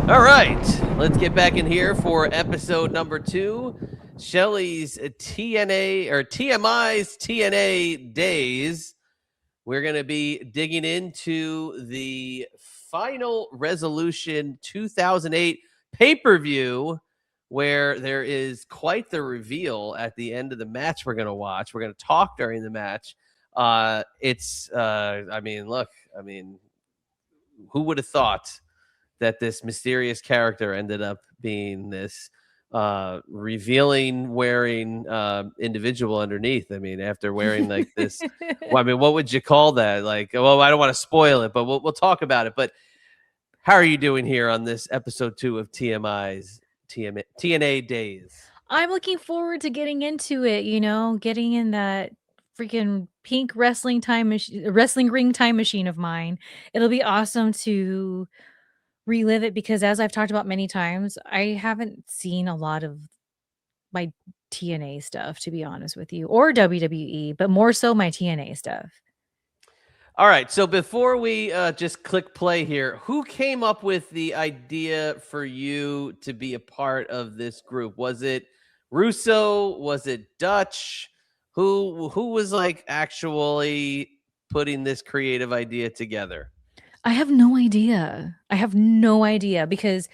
All right, let's get back in here for episode number 2, Shelly's TNA or TMI's TNA Daze. We're going to be digging into the Final Resolution 2008 pay-per-view, where there is quite the reveal at the end of the match we're going to watch. We're going to talk during the match. Who would have thought that this mysterious character ended up being this revealing wearing individual underneath? I mean, after wearing like this, well, I mean, what would you call that? Like, well, I don't want to spoil it, but we'll talk about it. But how are you doing here on this episode 2 of TNA Days? I'm looking forward to getting into it, getting in that freaking pink wrestling ring time machine of mine. It'll be awesome to relive it because as I've talked about many times, I haven't seen a lot of my TNA stuff, to be honest with you, or WWE, but more so my TNA stuff. All right, so before we just click play here, who came up with the idea for you to be a part of this group? Was it Russo? Was it Dutch? Who was like actually putting this creative idea together? I have no idea. I have no idea because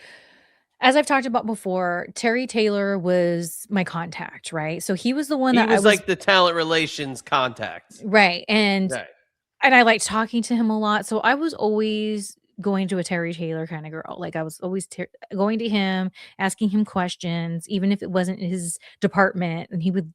as I've talked about before, Terry Taylor was my contact, right? So he was the one He that I was was like the talent relations contact. right. And Right. And I liked talking to him a lot, so I was always going to a Terry Taylor kinda girl, like, I was always going to him, asking him questions, even if it wasn't his department, and he would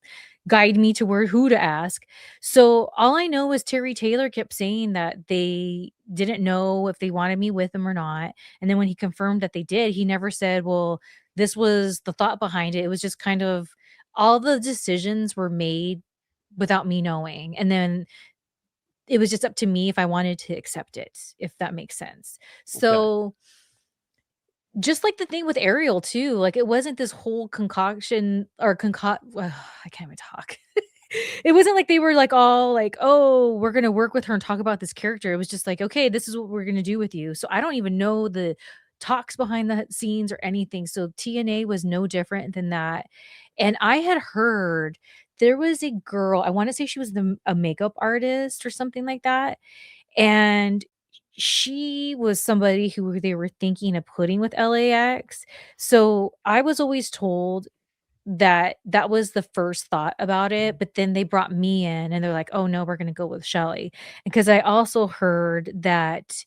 guide me to who to ask. So, all I know is Terry Taylor kept saying that they didn't know if they wanted me with them or not, and then when he confirmed that they did, he never said, "Well, this was the thought behind it." It was just kind of all the decisions were made without me knowing, and then it was just up to me if I wanted to accept it, if that makes sense. Okay. So, just like the thing with Ariel too, like, it wasn't this whole concoction or I can't even talk. It wasn't like they were, like, all like, "Oh, we're gonna work with her and talk about this character." It was just like, "Okay, this is what we're gonna do with you." So, I don't even know the talks behind the scenes or anything, so TNA was no different than that, and I had heard there was a girl, I wanna say she was a makeup artist or something like that, and she was somebody who they were thinking of putting with LAX. So, I was always told that that was the first thought about it, but then they brought me in and they're like, "Oh, no, we're gonna go with Shelly." Because I also heard that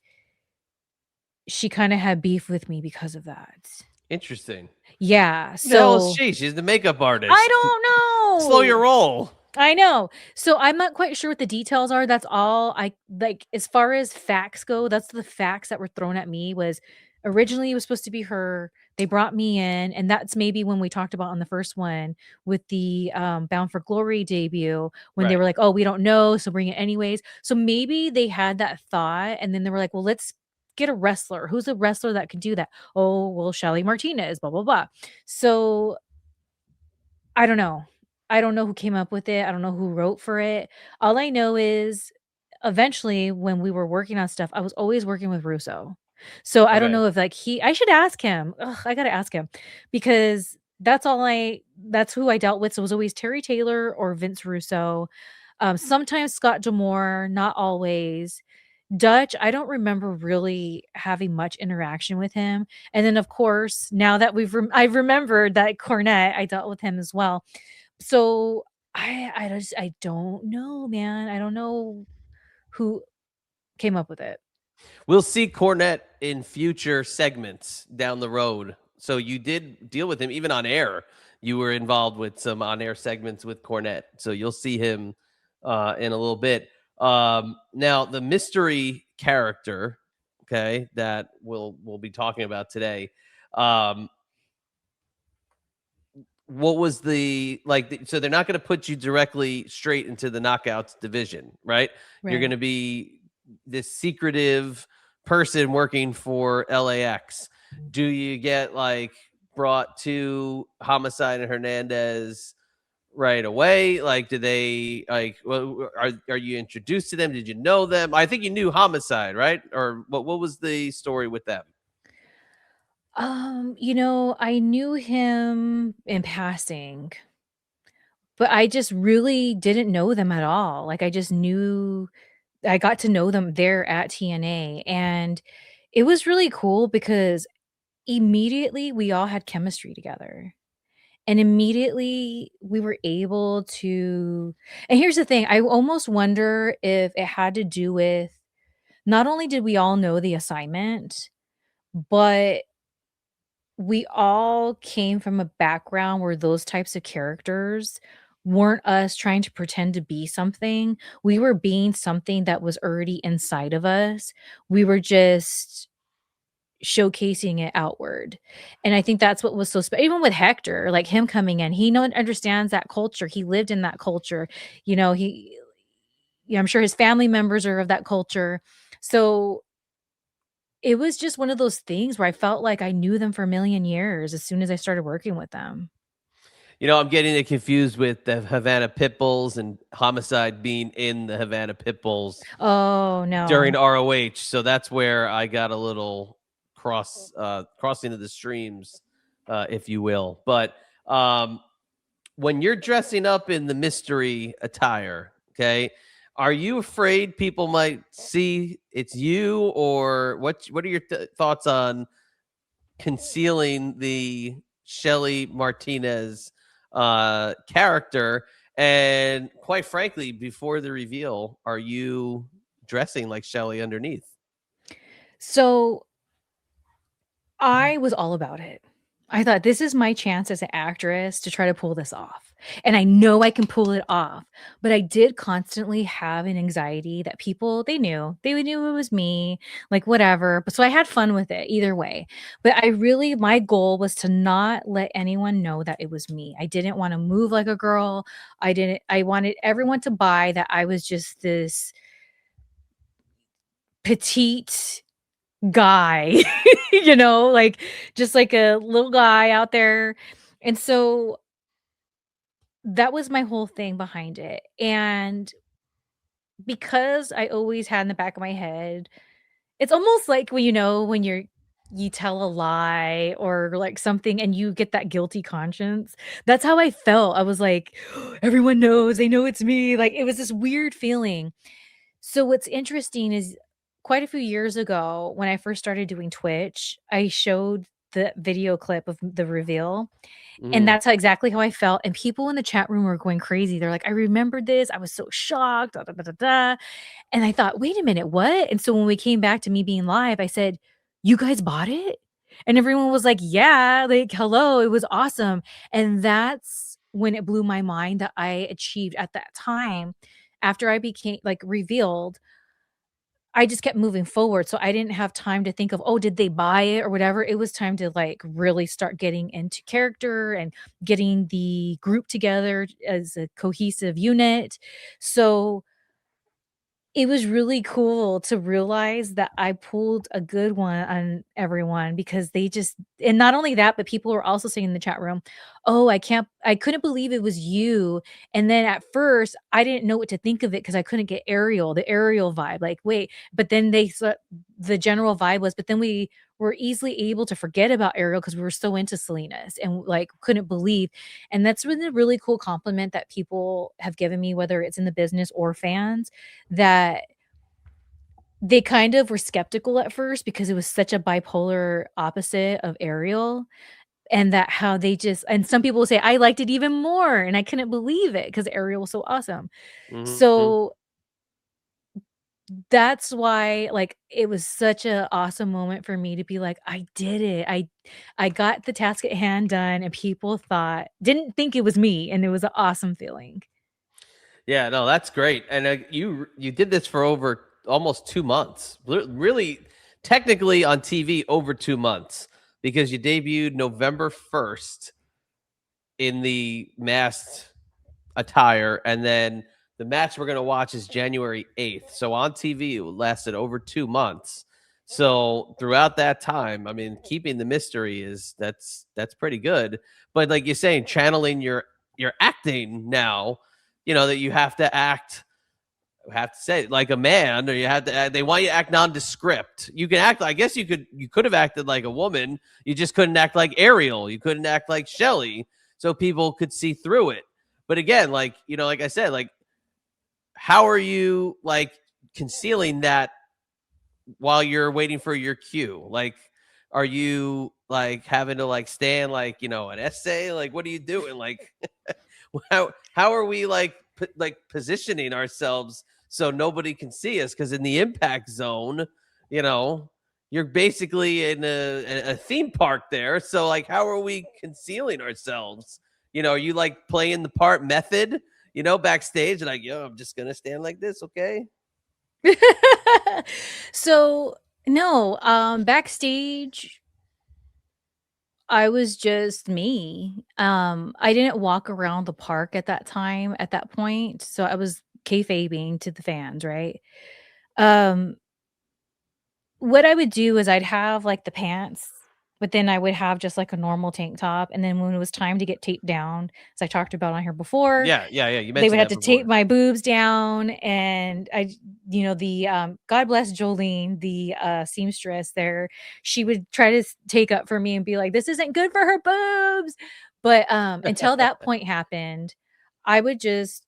she kinda had beef with me because of that. Interesting. Yeah, Who the hell is so she? She's the makeup I artist. don't Slow your know! roll. I know. So I'm not quite sure what the details are. That's all I like as far as facts go, that's the facts that were thrown at me was originally it was supposed to be her. They brought me in, and that's maybe when we talked about on the first one with the Bound for Glory debut when they Right. were like, "Oh, we don't know, so bring it anyways." So maybe they had that thought and then they were like, "Well, let's get a wrestler. Who's a wrestler that could do that?" "Oh, well, Shelly Martinez, blah blah blah." So I don't know. I don't know who came up with it. I don't know who wrote for it. All I know is eventually when we were working on stuff, I was always working with Russo. So I don't Okay. know if like I should ask him. Ugh, I gotta ask him because that's who I dealt with. So it was always Terry Taylor or Vince Russo. Sometimes Scott Demore, not always. Dutch, I don't remember really having much interaction with him. And then, of course, now that I've remembered that Cornette, I dealt with him as well. So I don't know, man. I don't know who came up with it. We'll see Cornette in future segments down the road. So you did deal with him even on air. You were involved with some on-air segments with Cornette. So you'll see him in a little bit. Now the mystery character, okay, that we'll be talking about today. Um, what was the like? So they're not going to put you directly straight into the knockouts division, right? You're going Right. to be this secretive person working for LAX. Do you get like brought to Homicide and Hernandez right away? Like, do they like? Well, are you introduced to them? Did you know them? I think you knew Homicide, right? Or what was the story with them? I knew him in passing, but I just really didn't know them at all. Like, I got to know them there at TNA, and it was really cool because immediately we all had chemistry together. And immediately we were able to, and here's the thing, I almost wonder if it had to do with, not only did we all know the assignment, but we all came from a background where those types of characters weren't us trying to pretend to be something. We were being something that was already inside of us. We were just showcasing it outward. And I think that's what was so even with Hector, like him coming in, he understands that culture. He lived in that culture. He I'm sure his family members are of that culture. So it was just one of those things where I felt like I knew them for a million years as soon as I started working with them. I'm getting it confused with the Havana Pitbulls and Homicide being in the Havana Pitbulls Oh, during no. ROH. So that's where I got a little crossing of the streams, if you will. But when you're dressing up in the mystery attire, okay, are you afraid people might see it's you, or what are your thoughts on concealing the Shelly Martinez character? And quite frankly, before the reveal, are you dressing like Shelly underneath? So I was all about it. I thought this is my chance as an actress to try to pull this off. And I know I can pull it off. But I did constantly have an anxiety that they knew it was me, like whatever. But so I had fun with it either way. But my goal was to not let anyone know that it was me. I didn't want to move like a girl. I wanted everyone to buy that I was just this petite guy, like just like a little guy out there. And so that was my whole thing behind it. And because I always had in the back of my head, it's almost like when you tell a lie or like something and you get that guilty conscience. That's how I felt. I was like, everyone knows, they know it's me. Like it was this weird feeling. So what's interesting is quite a few years ago when I first started doing Twitch, I showed the video clip of the reveal, and Mm-hmm. that's exactly how I felt, and people in the chat room were going crazy. They're like, "I remembered this. I was so shocked, da, da, da, da, da." And I thought, "Wait a minute, what?" And so when we came back to me being live, I said, "You guys bought it?" And everyone was like, "Yeah, like, hello, it was awesome." And that's when it blew my mind that I achieved at that time after I became like revealed. I just kept moving forward, so I didn't have time to think of, "Oh, did they buy it?" or whatever. It was time to, like, really start getting into character and getting the group together as a cohesive unit. So it was really cool to realize that I pulled a good one on everyone because they just, and not only that, but people were also saying in the chat room, "Oh, I couldn't believe it was you." And then at first, I didn't know what to think of it because I couldn't get the Ariel vibe. Like, wait, but then the general vibe was, but then we were easily able to forget about Ariel because we were so into Salinas and like couldn't believe. And that's been a really cool compliment that people have given me, whether it's in the business or fans, that they kind of were skeptical at first because it was such a bipolar opposite of Ariel, and that how they just, and some people will say, "I liked it even more," and I couldn't believe it because Ariel was so awesome. Mm-hmm. So that's why, like, it was such a awesome moment for me to be like, "I did it. I got the task at hand done," and people didn't think it was me, and it was an awesome feeling. Yeah, no, that's great. And you did this for over almost 2 months. Really, technically on TV over 2 months, because you debuted November 1st in the masked attire, and then the match we're going to watch is January 8th. So on TV, it lasted over 2 months. So throughout that time, I mean, keeping the mystery that's pretty good. But like you're saying, channeling your acting now, that you have to act have to say like a man, or you have to. They want you to act nondescript. You can act. I guess you could have acted like a woman. You just couldn't act like Ariel. You couldn't act like Shelly, so people could see through it. But again, like like I said, like how are you like concealing that while you're waiting for your cue? Like, are you like having to like stand like an essay? Like, what are you doing? Like, how are we like positioning ourselves so nobody can see us? Because in the impact zone, you're basically in a theme park there. So like, how are we concealing ourselves? Are you like playing the part method? Backstage, like, I'm just gonna stand like this, okay? So no, backstage I was just me. I didn't walk around the park at that time, at that point, so I was kayfabing to the fans, right? Um, what I would do is I'd have, like, the pants, but then I would have just, like, a normal tank top, and then when it was time to get taped down, as I talked about on here before, Yeah, yeah, yeah. You they would mentioned have that to tape before. my boobs down, and God bless Jolene, the, seamstress there, she would try to take up for me and be like, "This isn't good for her boobs," but, until that point happened, I would just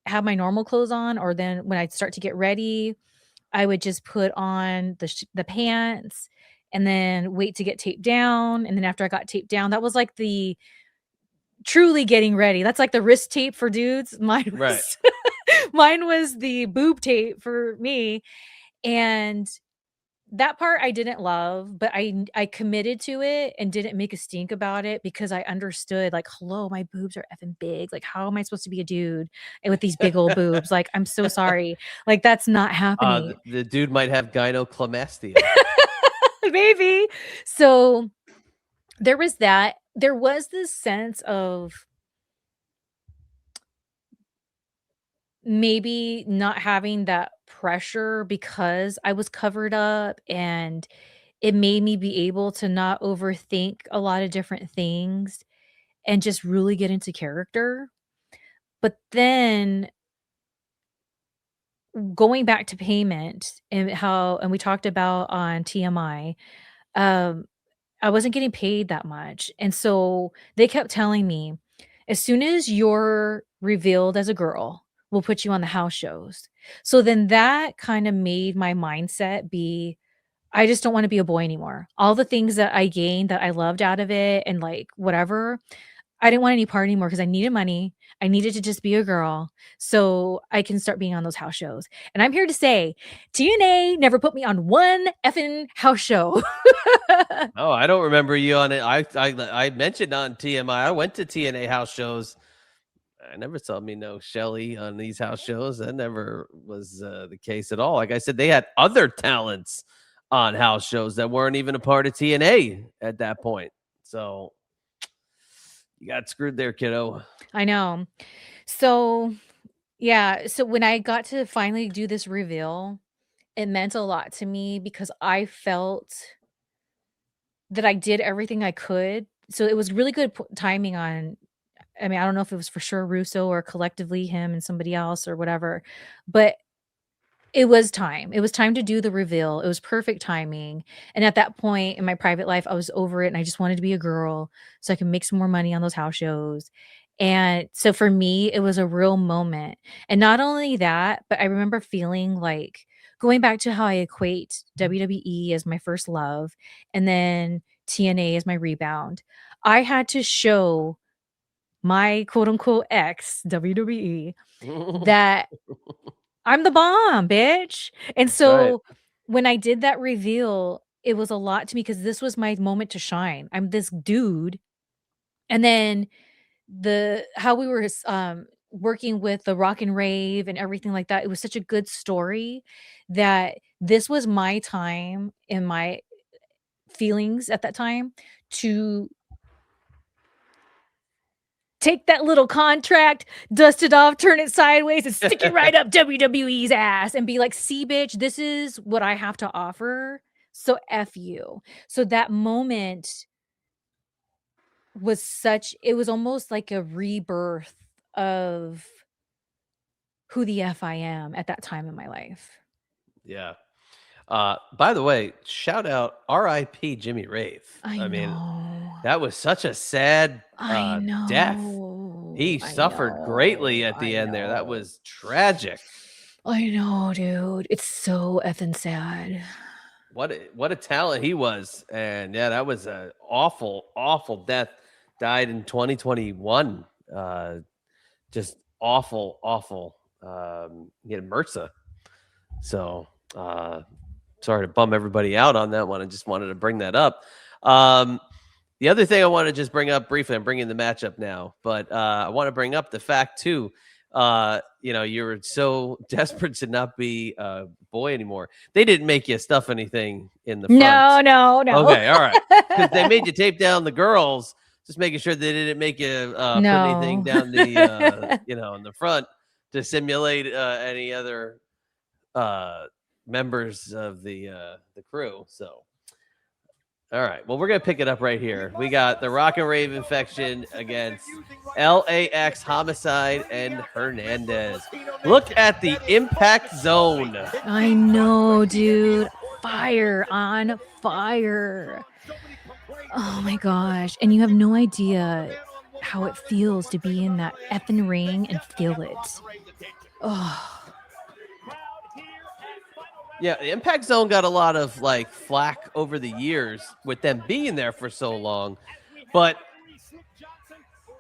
have my normal clothes on, or then when I'd start to get ready, I would just put on the pants and then wait to get taped down, and then after I got taped down, that was like the truly getting ready. That's like the wrist tape for dudes. Mine Right. was mine was the boob tape for me, and that part I didn't love, but I committed to it and didn't make a stink about it because I understood, like, "Hello, my boobs are effing big. Like, how am I supposed to be a dude with these big old boobs? Like, I'm so sorry. Like, that's not happening." The dude might have gynecomastia. Maybe. So, there was that. There was this sense of maybe not having that pressure because I was covered up, and it made me be able to not overthink a lot of different things and just really get into character. But then going back to payment and we talked about on TMI, um, I wasn't getting paid that much. And so they kept telling me, as soon as you're revealed as a girl, we'll put you on the house shows. So then that kind of made my mindset be, I just don't want to be a boy anymore. All the things that I gained that I loved out of it and like whatever, I didn't want any part anymore because I needed money. I needed to just be a girl so I can start being on those house shows. And I'm here to say TNA never put me on one effing house show. Oh, I don't remember you on it. I mentioned on TMI. I went to TNA house shows. I never saw me know Shelly on these house shows. That never was the case at all. Like I said, they had other talents on house shows that weren't even a part of TNA at that point. So you got screwed there, kiddo. I know. So, yeah, so when I got to finally do this reveal, it meant a lot to me because I felt that I did everything I could. So it was really good timing on, I mean, I don't know if it was for sure Russo or collectively him and somebody else or whatever, but it was time. It was time to do the reveal. It was perfect timing. And at that point in my private life, I was over it and I just wanted to be a girl so I can make some more money on those house shows. And so for me, it was a real moment. And not only that, but I remember feeling like going back to how I equate WWE as my first love and then TNA as my rebound. I had to show my quote unquote ex, WWE, that I'm the bomb, bitch. And That's right. so when I did that reveal, it was a lot to me because this was my moment to shine. I'm this dude. And then the how we were working with the rock and rave and everything like that, it was such a good story that this was my time in my feelings at that time to take that little contract, dust it off, turn it sideways, and stick it right up WWE's ass and be like, see, bitch, this is what I have to offer. So F you. So that moment was it was almost like a rebirth of who the F I am at that time in my life. Yeah. By the way, shout out R.I.P. Jimmy Rave. I mean, know. that was such a sad I death. know. He I suffered greatly know. at the I end there. That know. was tragic. I know, dude. It's so effing sad. What a talent he was. And yeah, that was a awful death. Died in 2021. Just awful. He had MRSA. So sorry to bum everybody out on that one. I just wanted to bring that up. The other thing I want to just bring up briefly, I'm bringing the matchup now, but I want to bring up the fact too, you were so desperate to not be a boy anymore. They didn't make you stuff anything in the front. No. Okay, all right. Because they made you tape down the girls, just making sure they didn't make you put anything No. down the, in the front to simulate any other members of the crew. So, all right. Well, we're going to pick it up right here. We got the Rock and Rave infection against LAX Homicide and Hernandez. Look at the impact zone. I know, dude. Fire on fire. Oh my gosh. And you have no idea how it feels to be in that effing ring and feel it. Oh. Yeah, the impact zone got a lot of flack over the years with them being there for so long, but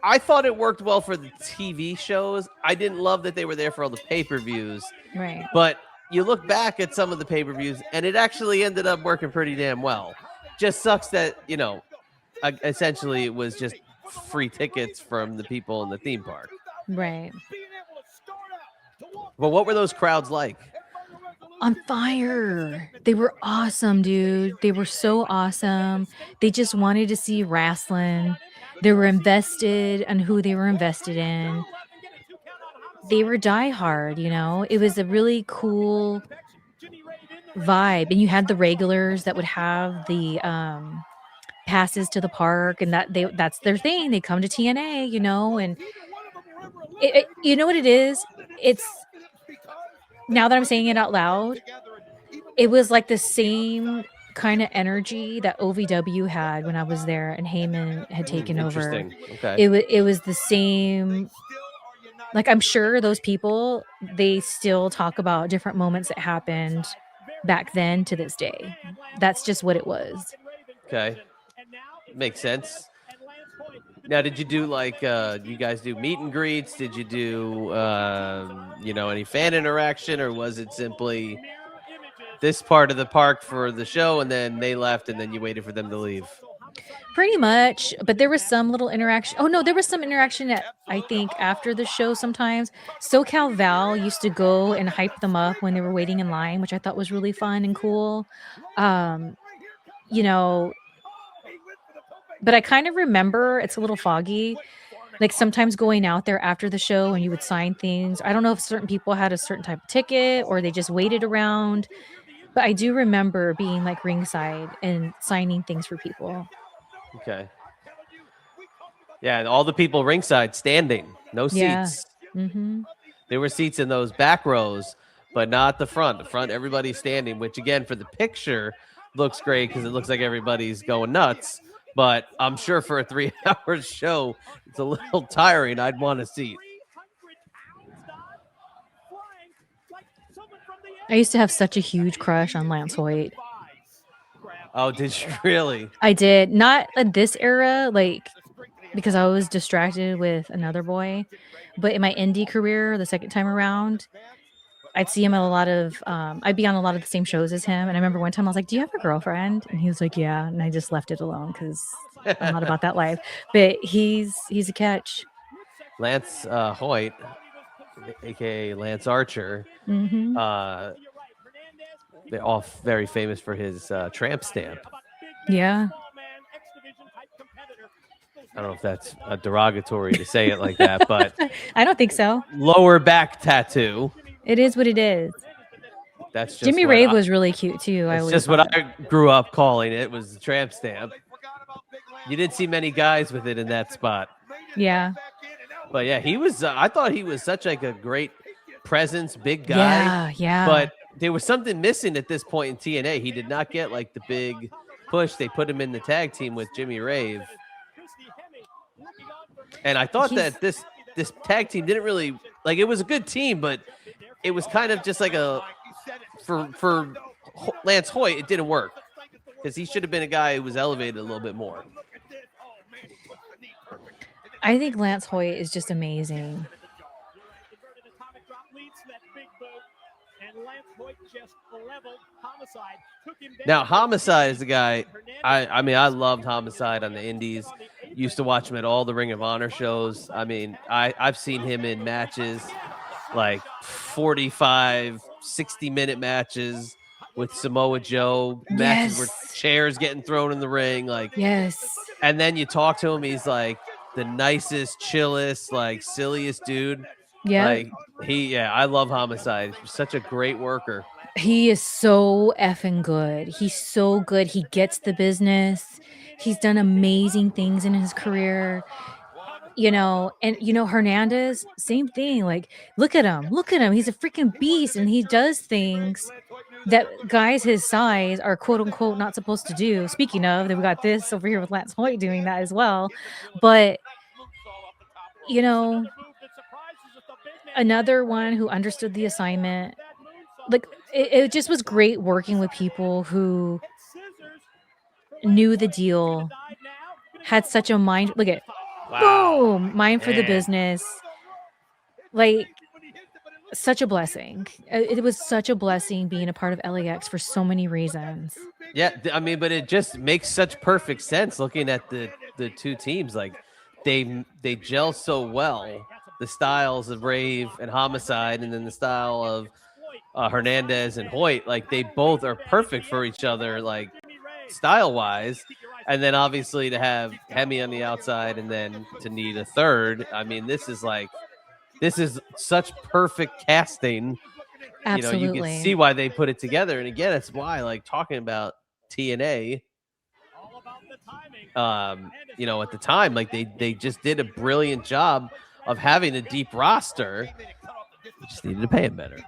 I thought it worked well for the TV shows. I didn't love that they were there for all the pay-per-views. Right. But you look back at some of the pay-per-views and it actually ended up working pretty damn well. Just sucks that, essentially it was just free tickets from the people in the theme park. Right. But what were those crowds like? On fire. They were awesome, dude. They were so awesome. They just wanted to see wrestling. They were invested on who they were invested in. They were diehard, It was a really cool vibe. And you had the regulars that would have the passes to the park, and that's their thing. They come to TNA, and you know what it is? It's, now that I'm saying it out loud, it was like the same kind of energy that OVW had when I was there and Heyman had taken over. Okay. It was the same. Like, I'm sure those people, they still talk about different moments that happened back then to this day. That's just what it was. Okay. Makes sense. Now, did you do you guys do meet and greets? Did you do, any fan interaction, or was it simply this part of the park for the show and then they left and then you waited for them to leave? Pretty much, but there was some little interaction. Oh no, there was some interaction I think after the show sometimes. SoCal Val used to go and hype them up when they were waiting in line, which I thought was really fun and cool. But I kind of remember, it's a little foggy, like sometimes going out there after the show and you would sign things. I don't know if certain people had a certain type of ticket or they just waited around, but I do remember being ringside and signing things for people. Okay. Yeah, and all the people ringside standing, no seats. Yeah. Mm-hmm. There were seats in those back rows, but not the front. The front, everybody's standing, which again, for the picture, looks great because it looks like everybody's going nuts. But I'm sure for a 3-hour show, it's a little tiring. I'd want a seat. I used to have such a huge crush on Lance Hoyt. Oh, did you really? I did. Not at this era, because I was distracted with another boy. But in my indie career, the second time around, I'd see him at a lot of, I'd be on a lot of the same shows as him. And I remember one time I was like, do you have a girlfriend? And he was like, yeah. And I just left it alone because I'm not about that life. But he's a catch. Lance Hoyt, a.k.a. Lance Archer. Mm-hmm. They're all very famous for his tramp stamp. Yeah. I don't know if that's derogatory to say it like that, but I don't think so. Lower back tattoo. It is what it is. That's just Jimmy Rave was really cute too. That's just what I grew up calling it, was the tramp stamp. You didn't see many guys with it in that spot. Yeah. But yeah, he was. I thought he was such a great presence, big guy. Yeah. But there was something missing at this point in TNA. He did not get like the big push. They put him in the tag team with Jimmy Rave. And I thought that this tag team didn't really like, it was a good team, but it was kind of just like a for Lance Hoyt, it didn't work because he should have been a guy who was elevated a little bit more. I think Lance Hoyt is just amazing. Now, Homicide is the guy. I mean, I loved Homicide on the Indies. Used to watch him at all the Ring of Honor shows. I mean, I've seen him in matches like 45, 60-minute matches with Samoa Joe, matches where chairs getting thrown in the ring. Like, yes. And then you talk to him, he's like the nicest, chillest, like silliest dude. Yeah. Like I love Homicide. He's such a great worker. He is so effing good. He's so good. He gets the business. He's done amazing things in his career. And Hernandez, same thing. Like, look at him. He's a freaking beast, and he does things that guys his size are quote unquote not supposed to do. Speaking of, then we got this over here with Lance Hoyt doing that as well. But another one who understood the assignment. Like, it just was great working with people who knew the deal, had such a mind. Look at boom, mind for the business. Like, such a blessing. It was such a blessing being a part of LAX for so many reasons. Yeah, I mean, but it just makes such perfect sense looking at the two teams. Like, they gel so well. The styles of Rave and Homicide, and then the style of Hernandez and Hoyt, like they both are perfect for each other, like style wise. And then obviously to have Hemi on the outside and then to need a third. I mean, this is such perfect casting. Absolutely. You can see why they put it together. And again, it's why, like, talking about TNA, at the time, like they just did a brilliant job of having a deep roster. You just needed to pay him better.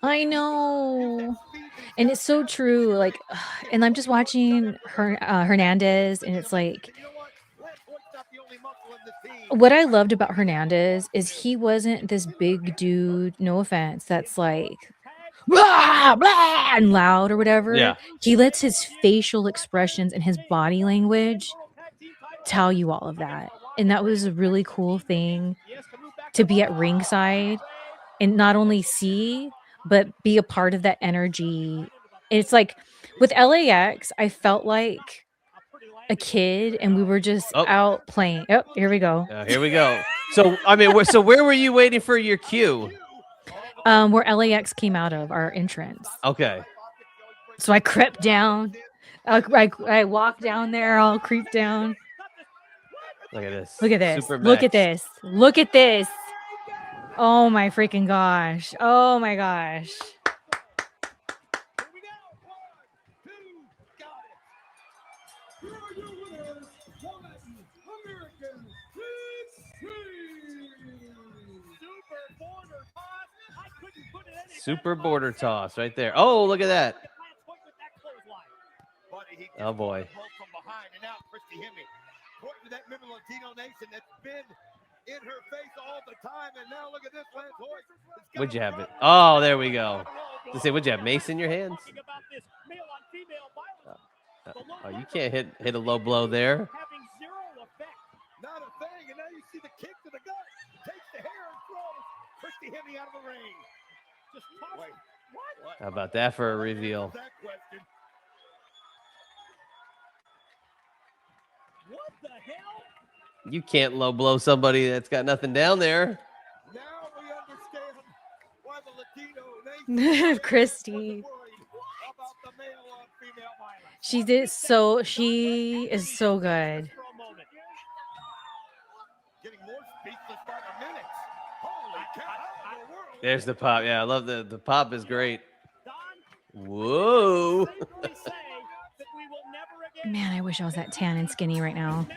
I know. And it's so true. Like, and I'm just watching Hernandez, and it's like, what I loved about Hernandez is he wasn't this big dude, no offense, that's like blah, blah, and loud or whatever. Yeah. He lets his facial expressions and his body language tell you all of that. And that was a really cool thing to be at ringside and not only see, but be a part of that energy. And it's like with LAX, I felt like a kid and we were just out playing. Oh, here we go. Here we go. So, I mean, where were you waiting for your cue? Where LAX came out of, our entrance. Okay. So I crept down. I walked down there, I'll creep down. Look at this. Look at this. Look at this. Look at this. Oh my freaking gosh. Oh my gosh. Super border toss right there. Oh, look at that. Oh boy. That member Latino nation that's been in her face all the time, and now look at this Lance Hoyt. Would you have it? Oh, there we go. To say, would you have mace in your hands? Oh, you can't hit a low blow there. Not a thing, and now you see the kick to the gut. Takes the hair and throws Christy Hemme out of the ring. Just wait. What? How about that for a reveal? What the hell? You can't low blow somebody that's got nothing down there. Now we understand why the Latino nation Christy. She is so good. There's the pop. Yeah, I love the pop is great. Whoa. Man, I wish I was that tan and skinny right now.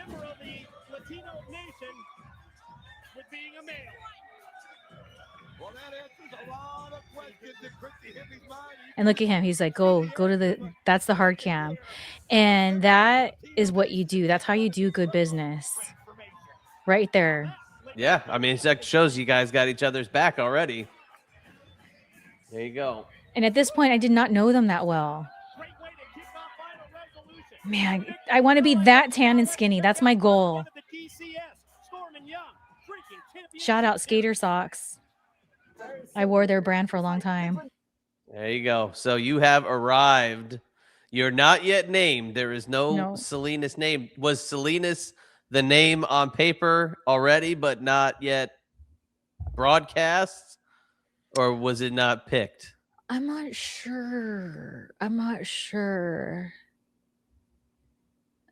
And look at him. He's like, go to that's the hard cam. And that is what you do. That's how you do good business. Right there. Yeah, I mean, that shows you guys got each other's back already. There you go. And at this point, I did not know them that well. Man, I want to be that tan and skinny. That's my goal. Shout out Skater Socks. I wore their brand for a long time. There you go. So you have arrived. You're not yet named. There is no Salinas name. Was Salinas the name on paper already, but not yet broadcast? Or was it not picked? I'm not sure. I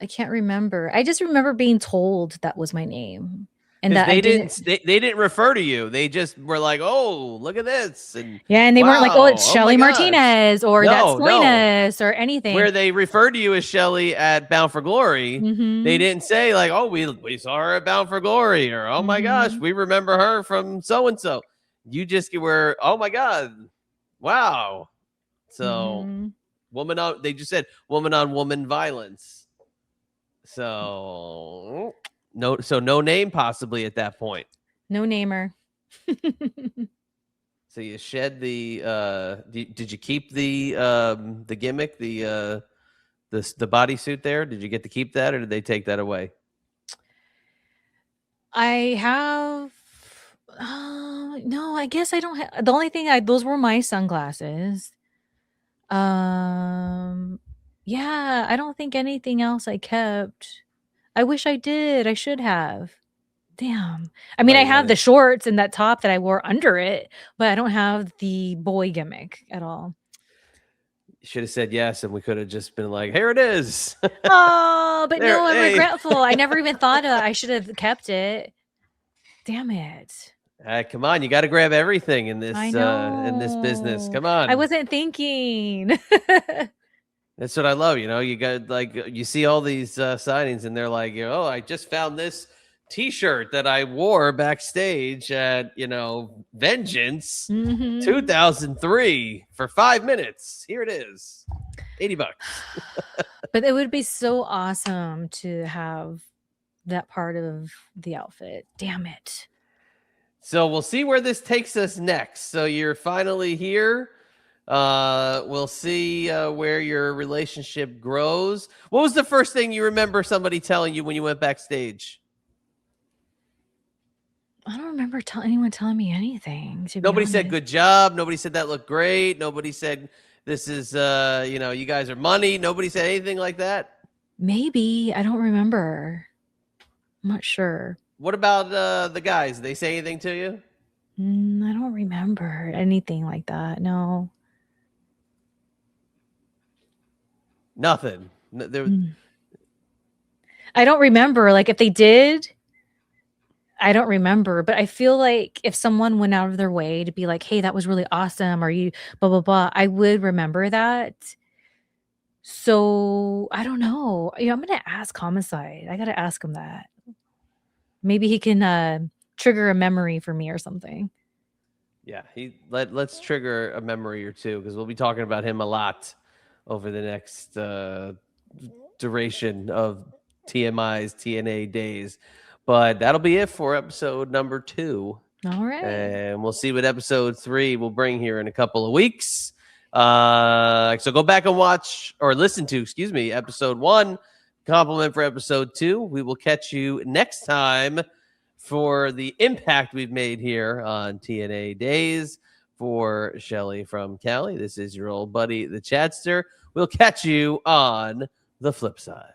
can't remember. I just remember being told that was my name. And that they didn't refer to you. They just were like, "Oh, look at this!" And they weren't like, "Oh, it's Shelly Martinez" or "That's Salinas" or anything. Where they referred to you as Shelly at Bound for Glory, they didn't say like, "Oh, we saw her at Bound for Glory," or "Oh my gosh, we remember her from so and so." You just were, "Oh my god, wow!" So, they just said woman on woman violence. So. No name possibly at that point. No namer. So you shed the did you keep the gimmick, the bodysuit there? Did you get to keep that, or did they take that away? I have no, I guess I don't have. The only thing those were my sunglasses. Yeah, I don't think anything else I kept. I wish I did. I should have. Damn. I mean, I have the shorts and that top that I wore under it, but I don't have the boy gimmick at all. You should have said yes, and we could have just been like, "Here it is." Oh, but no, I'm regretful. I never even thought I should have kept it. Damn it. Come on, you got to grab everything in this business. Come on. I wasn't thinking. That's what I love. You got you see all these signings, and they're like, "Oh, I just found this T-shirt that I wore backstage at Vengeance 2003 for 5 minutes. Here it is, $80." But it would be so awesome to have that part of the outfit. Damn it. So we'll see where this takes us next. So you're finally here. We'll see where your relationship grows. What was the first thing you remember somebody telling you when you went backstage? I don't remember anyone telling me anything. Nobody said good job. Nobody said that looked great. Nobody said this is you guys are money. Nobody said anything like that. Maybe. I don't remember. I'm not sure. What about the guys? Did they say anything to you? I don't remember anything like that. No. Nothing. I don't remember. Like if they did, I don't remember. But I feel like if someone went out of their way to be like, "Hey, that was really awesome," or "You blah blah blah," I would remember that. So I don't know. I'm gonna ask Homicide. I gotta ask him that. Maybe he can trigger a memory for me or something. Yeah, let's trigger a memory or two, because we'll be talking about him a lot over the next duration of TMI's TNA days. But that'll be it for episode number 2. All right. And we'll see what episode 3 will bring here in a couple of weeks. So go back and watch or listen to, episode 1. Compliment for episode 2. We will catch you next time for the impact we've made here on TNA Daze. For Shelly from Cali, this is your old buddy, the Chatster. We'll catch you on the flip side.